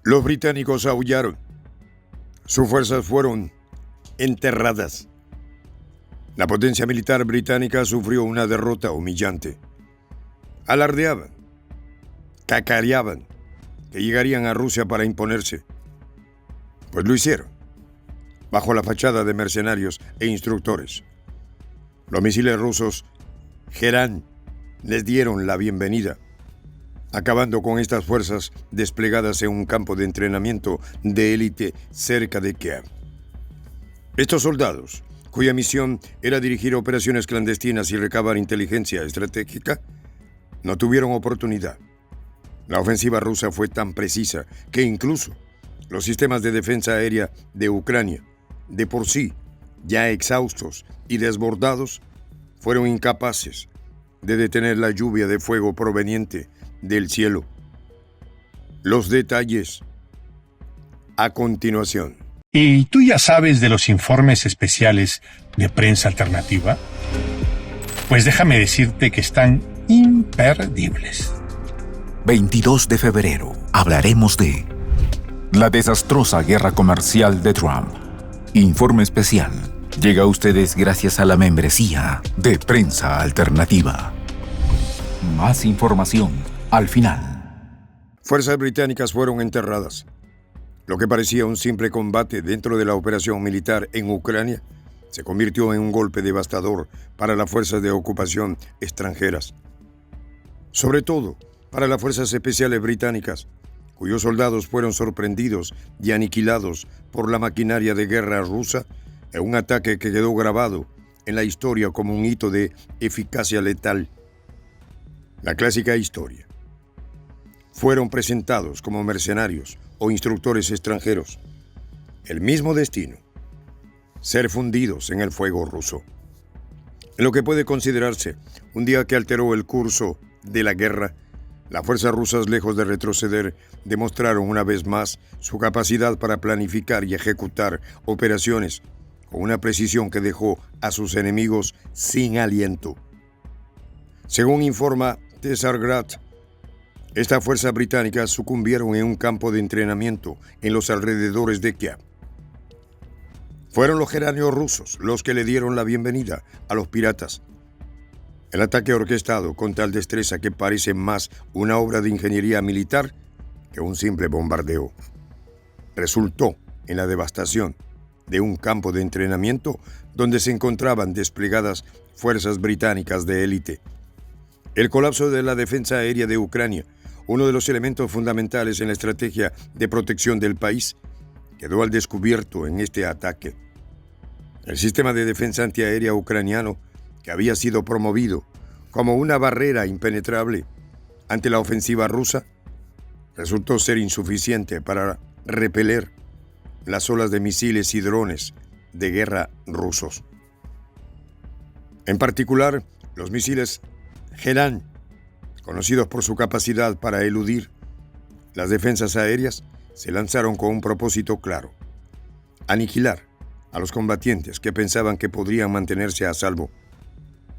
Los británicos aullaron. Sus fuerzas fueron enterradas. La potencia militar británica sufrió una derrota humillante. Alardeaban, cacareaban que llegarían a Rusia para imponerse. Pues lo hicieron, bajo la fachada de mercenarios e instructores. Los misiles rusos Gerán les dieron la bienvenida, acabando con estas fuerzas desplegadas en un campo de entrenamiento de élite cerca de Kiev. Estos soldados, cuya misión era dirigir operaciones clandestinas y recabar inteligencia estratégica, no tuvieron oportunidad. La ofensiva rusa fue tan precisa que incluso los sistemas de defensa aérea de Ucrania, de por sí ya exhaustos y desbordados, fueron incapaces de detener la lluvia de fuego proveniente del cielo. Los detalles a continuación. ¿Y tú ya sabes de los informes especiales de prensa alternativa? Pues déjame decirte que están imperdibles. 22 de febrero hablaremos de la desastrosa guerra comercial de Trump. Informe especial llega a ustedes gracias a la membresía de Prensa Alternativa. Más información al final. Fuerzas británicas fueron enterradas. Lo que parecía un simple combate dentro de la operación militar en Ucrania se convirtió en un golpe devastador para las fuerzas de ocupación extranjeras. Sobre todo para las fuerzas especiales británicas, cuyos soldados fueron sorprendidos y aniquilados por la maquinaria de guerra rusa en un ataque que quedó grabado en la historia como un hito de eficacia letal. La clásica historia. Fueron presentados como mercenarios o instructores extranjeros. El mismo destino: ser fundidos en el fuego ruso. En lo que puede considerarse un día que alteró el curso de la guerra, las fuerzas rusas, lejos de retroceder, demostraron una vez más su capacidad para planificar y ejecutar operaciones con una precisión que dejó a sus enemigos sin aliento. Según informa Tsargrad, estas fuerzas británicas sucumbieron en un campo de entrenamiento en los alrededores de Kiev. Fueron los geranios rusos los que le dieron la bienvenida a los piratas. El ataque orquestado con tal destreza que parece más una obra de ingeniería militar que un simple bombardeo resultó en la devastación de un campo de entrenamiento donde se encontraban desplegadas fuerzas británicas de élite. El colapso de la defensa aérea de Ucrania, uno de los elementos fundamentales en la estrategia de protección del país, quedó al descubierto en este ataque. El sistema de defensa antiaérea ucraniano, que había sido promovido como una barrera impenetrable ante la ofensiva rusa, resultó ser insuficiente para repeler las olas de misiles y drones de guerra rusos. En particular, los misiles Gerán, conocidos por su capacidad para eludir las defensas aéreas, se lanzaron con un propósito claro: aniquilar a los combatientes que pensaban que podrían mantenerse a salvo,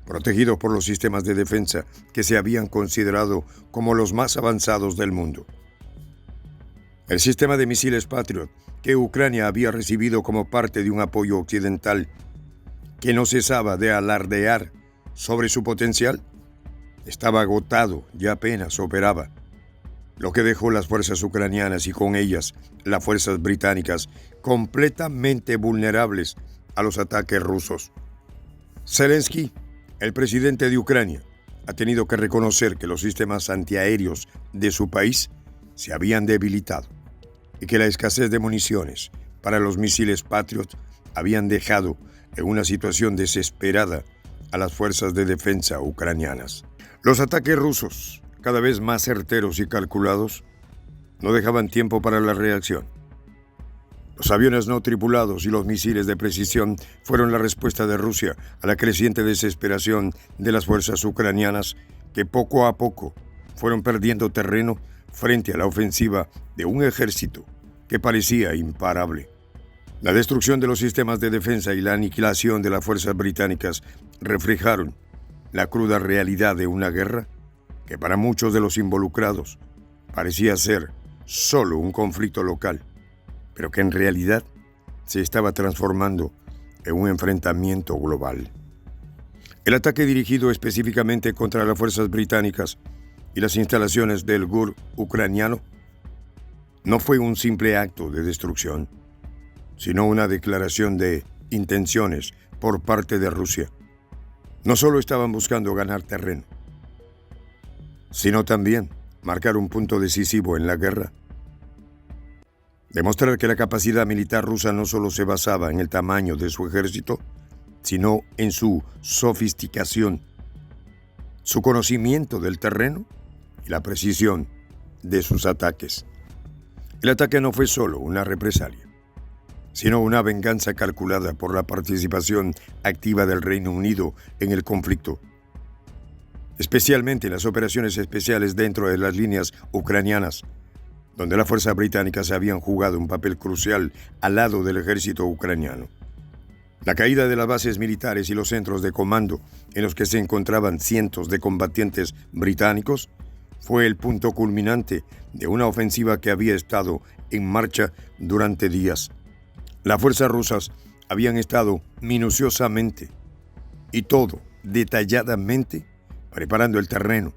protegidos por los sistemas de defensa que se habían considerado como los más avanzados del mundo. El sistema de misiles Patriot que Ucrania había recibido como parte de un apoyo occidental, que no cesaba de alardear sobre su potencial, estaba agotado y apenas operaba, lo que dejó las fuerzas ucranianas y con ellas las fuerzas británicas completamente vulnerables a los ataques rusos. Zelensky, el presidente de Ucrania, ha tenido que reconocer que los sistemas antiaéreos de su país se habían debilitado y que la escasez de municiones para los misiles Patriot habían dejado en una situación desesperada a las fuerzas de defensa ucranianas. Los ataques rusos, cada vez más certeros y calculados, no dejaban tiempo para la reacción. Los aviones no tripulados y los misiles de precisión fueron la respuesta de Rusia a la creciente desesperación de las fuerzas ucranianas, que poco a poco fueron perdiendo terreno frente a la ofensiva de un ejército que parecía imparable. La destrucción de los sistemas de defensa y la aniquilación de las fuerzas británicas reflejaron la cruda realidad de una guerra que para muchos de los involucrados parecía ser solo un conflicto local, pero que en realidad se estaba transformando en un enfrentamiento global. El ataque dirigido específicamente contra las fuerzas británicas y las instalaciones del GUR ucraniano no fue un simple acto de destrucción, sino una declaración de intenciones por parte de Rusia. No solo estaban buscando ganar terreno, sino también marcar un punto decisivo en la guerra. Demostrar que la capacidad militar rusa no solo se basaba en el tamaño de su ejército, sino en su sofisticación, su conocimiento del terreno y la precisión de sus ataques. El ataque no fue solo una represalia, sino una venganza calculada por la participación activa del Reino Unido en el conflicto, especialmente en las operaciones especiales dentro de las líneas ucranianas, donde las fuerzas británicas habían jugado un papel crucial al lado del ejército ucraniano. La caída de las bases militares y los centros de comando en los que se encontraban cientos de combatientes británicos fue el punto culminante de una ofensiva que había estado en marcha durante días. Las fuerzas rusas habían estado minuciosamente y todo detalladamente preparando el terreno,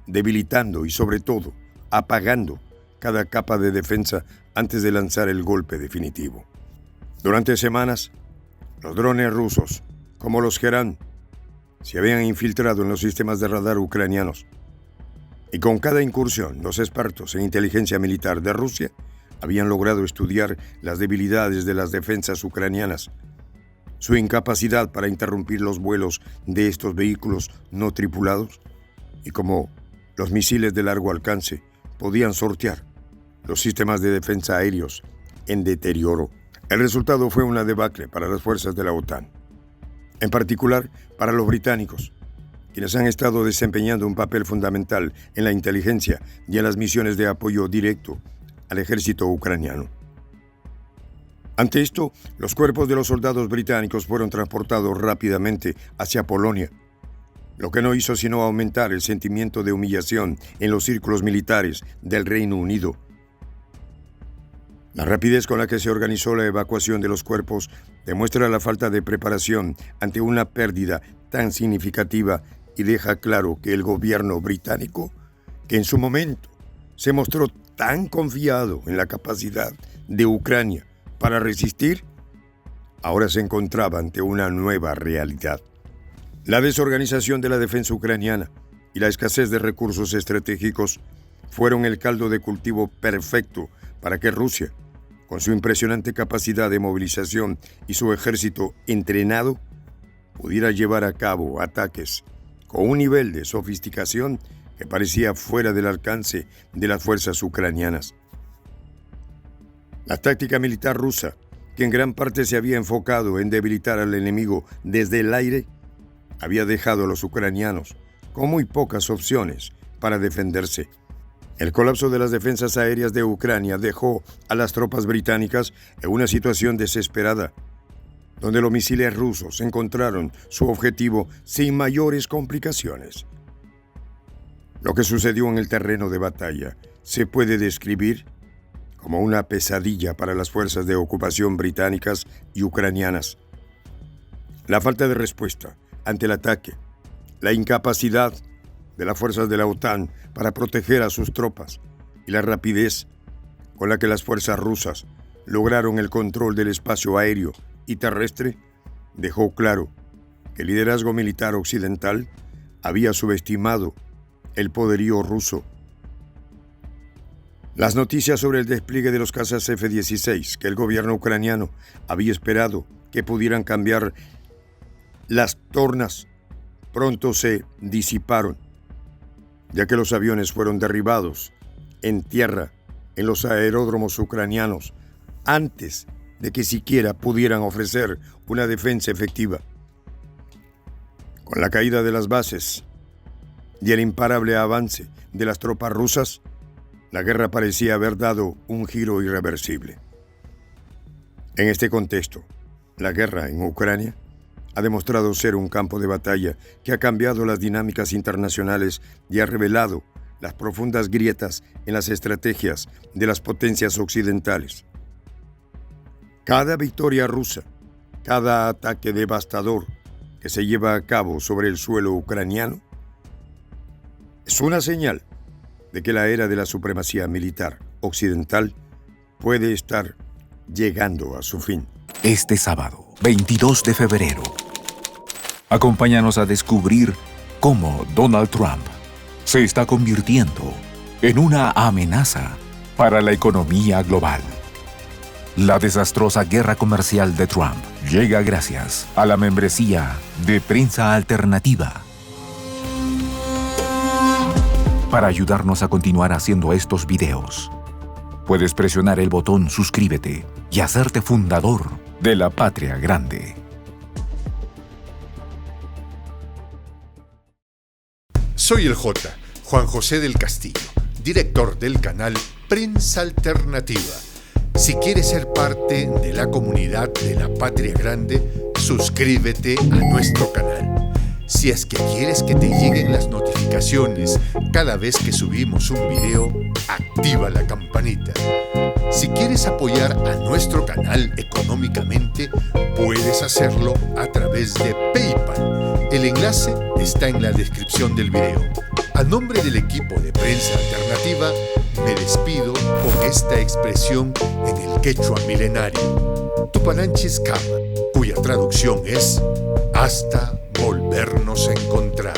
debilitando y sobre todo apagando cada capa de defensa antes de lanzar el golpe definitivo. Durante semanas, los drones rusos, como los Gerán, se habían infiltrado en los sistemas de radar ucranianos. Y con cada incursión, los expertos en inteligencia militar de Rusia habían logrado estudiar las debilidades de las defensas ucranianas, su incapacidad para interrumpir los vuelos de estos vehículos no tripulados y cómo los misiles de largo alcance podían sortear los sistemas de defensa aéreos en deterioro. El resultado fue una debacle para las fuerzas de la OTAN, en particular para los británicos, quienes han estado desempeñando un papel fundamental en la inteligencia y en las misiones de apoyo directo al ejército ucraniano. Ante esto, los cuerpos de los soldados británicos fueron transportados rápidamente hacia Polonia, lo que no hizo sino aumentar el sentimiento de humillación en los círculos militares del Reino Unido. La rapidez con la que se organizó la evacuación de los cuerpos demuestra la falta de preparación ante una pérdida tan significativa y deja claro que el gobierno británico, que en su momento se mostró tan confiado en la capacidad de Ucrania para resistir, ahora se encontraba ante una nueva realidad. La desorganización de la defensa ucraniana y la escasez de recursos estratégicos fueron el caldo de cultivo perfecto para que Rusia, con su impresionante capacidad de movilización y su ejército entrenado, pudiera llevar a cabo ataques con un nivel de sofisticación que parecía fuera del alcance de las fuerzas ucranianas. La táctica militar rusa, que en gran parte se había enfocado en debilitar al enemigo desde el aire, había dejado a los ucranianos con muy pocas opciones para defenderse. El colapso de las defensas aéreas de Ucrania dejó a las tropas británicas en una situación desesperada, donde los misiles rusos encontraron su objetivo sin mayores complicaciones. Lo que sucedió en el terreno de batalla se puede describir como una pesadilla para las fuerzas de ocupación británicas y ucranianas. La falta de respuesta ante el ataque, la incapacidad de las fuerzas de la OTAN para proteger a sus tropas y la rapidez con la que las fuerzas rusas lograron el control del espacio aéreo y terrestre dejó claro que el liderazgo militar occidental había subestimado el poderío ruso. Las noticias sobre el despliegue de los cazas F-16 que el gobierno ucraniano había esperado que pudieran cambiar las tornas pronto se disiparon, ya que los aviones fueron derribados en tierra en los aeródromos ucranianos antes de que siquiera pudieran ofrecer una defensa efectiva. Con la caída de las bases y el imparable avance de las tropas rusas, la guerra parecía haber dado un giro irreversible. En este contexto, la guerra en Ucrania ha demostrado ser un campo de batalla que ha cambiado las dinámicas internacionales y ha revelado las profundas grietas en las estrategias de las potencias occidentales. Cada victoria rusa, cada ataque devastador que se lleva a cabo sobre el suelo ucraniano, es una señal de que la era de la supremacía militar occidental puede estar llegando a su fin. Este sábado, 22 de febrero, acompáñanos a descubrir cómo Donald Trump se está convirtiendo en una amenaza para la economía global. La desastrosa guerra comercial de Trump llega gracias a la membresía de Prensa Alternativa. Para ayudarnos a continuar haciendo estos videos, puedes presionar el botón suscríbete y hacerte fundador de la Patria Grande. Soy el J, Juan José del Castillo, director del canal Prensa Alternativa. Si quieres ser parte de la comunidad de la Patria Grande, suscríbete a nuestro canal. Si es que quieres que te lleguen las notificaciones cada vez que subimos un video, activa la campanita. Si quieres apoyar a nuestro canal económicamente, puedes hacerlo a través de PayPal. El enlace está en la descripción del video. A nombre del equipo de Prensa Alternativa, me despido con esta expresión en el quechua milenario, Tupananchis Kama, cuya traducción es hasta volvernos a encontrar.